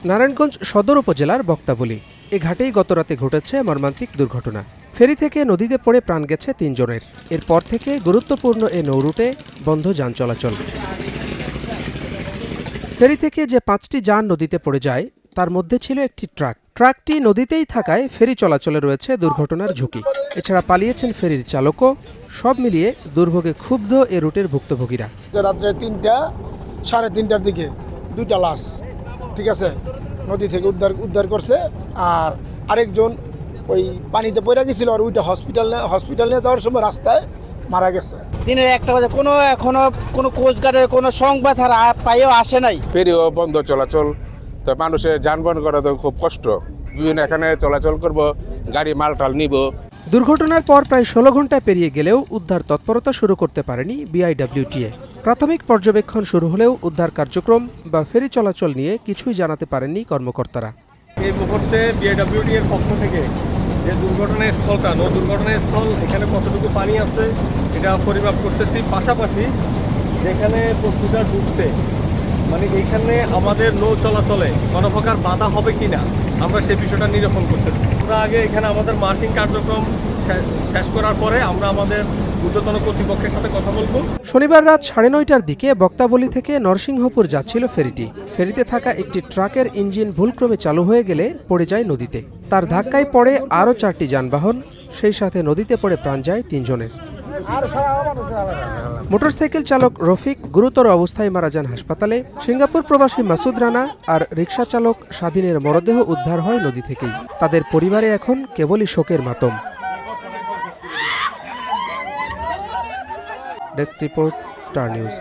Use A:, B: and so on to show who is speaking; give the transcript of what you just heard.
A: নারায়ণগঞ্জ সদর উপজেলার বক্তাবলী এ ঘাটেই গতরাতে ঘটেছে মর্মান্তিক দুর্ঘটনা। ফেরি থেকে নদীতে পড়ে প্রাণ গেছে ৩ জনের। এরপর থেকে গুরুত্বপূর্ণ এ নৌরুটে বন্ধ যান চলাচল। ফেরি থেকে যে ৫টি যান নদীতে পড়ে যায় তার মধ্যে ছিল একটি ট্রাক। ট্রাকটি নদীতেই থাকায় ফেরি চলাচলে রয়েছে দুর্ঘটনার ঝুঁকি। এছাড়া পালিয়েছেন ফেরির চালকও। সব মিলিয়ে দুর্ভোগে ক্ষুব্ধ এ রুটের ভুক্তভোগীরা।
B: রাত্রে ৩টা, সাড়ে ৩টার দিকে 2টা লাশ, ঠিক আছে, নদী থেকে উদ্ধার করছে। আর আরেকজন ওই পানিতে পড়ে গেছিল, আর ওইটা হসপিটাল নিয়ে যাওয়ার সময় রাস্তায় মারা গেছে।
C: দিনের 1টা বাজে এখনো কোনো কোস্টগার্ডের কোনো সংবাদ আর পাইও আসে নাই।
D: ফেরিও বন্ধ চলাচল, তো মানুষের যানবাহন করা তো খুব কষ্ট। বিভিন্ন এখানে চলাচল করব, গাড়ি মালটাল নিব।
A: দুর্ঘটনার পর প্রায় 16 ঘন্টা পেরিয়ে গেলেও উদ্ধার তৎপরতা শুরু করতে পারেনি বিআইডব্লিউটিএ। প্রাথমিক পর্যবেক্ষণ শুরু হলেও উদ্ধার কার্যক্রম বা ফেরি চলাচল নিয়ে কিছুই জানাতে পারেননি কর্মকর্তারা।
E: এই মুহূর্তে বিআইডব্লিউটি এর পক্ষ থেকে যে দুর্ঘটনাস্থলটা, দুর্ঘটনাস্থল এখানে কতটুকু পানি আছে এটা পরিমাপ করতেছি। পাশাপাশি যেখানে বস্তুটা ডুবছে, মানে এইখানে আমাদের নৌ চলাচলে কোনো প্রকার বাধা হবে কিনা আমরা সেই বিষয়টা নিরূপণ করতেছি। আমরা আগে এখানে আমাদের মার্কিং কার্যক্রম শেষ করার পরে আমরা আমাদের ঊর্ধ্বতন কর্তৃপক্ষের সাথে কথা বলবো।
A: শনিবার রাত 9:30টার দিকে বক্তাবলী থেকে নরসিংহপুর যাচ্ছিল ফেরিটি। ফেরিতে থাকা একটি ট্রাকের ইঞ্জিন ভুলক্রমে চালু হয়ে গেলে পড়ে যায় নদীতে। তার ধাক্কায় পড়ে আরও 4টি যানবাহন, সেই সাথে নদীতে পড়ে প্রাণ যায় 3 জনের। মোটরসাইকেল চালক রফিক গুরুতর অবস্থায় মারা যান হাসপাতালে। সিঙ্গাপুর প্রবাসী মাসুদ রানা আর রিকশা চালক স্বাধীনের মরদেহ উদ্ধার হয় নদী থেকেই। তাদের পরিবারে এখন কেবলই শোকের মাতম। Desk report, star news.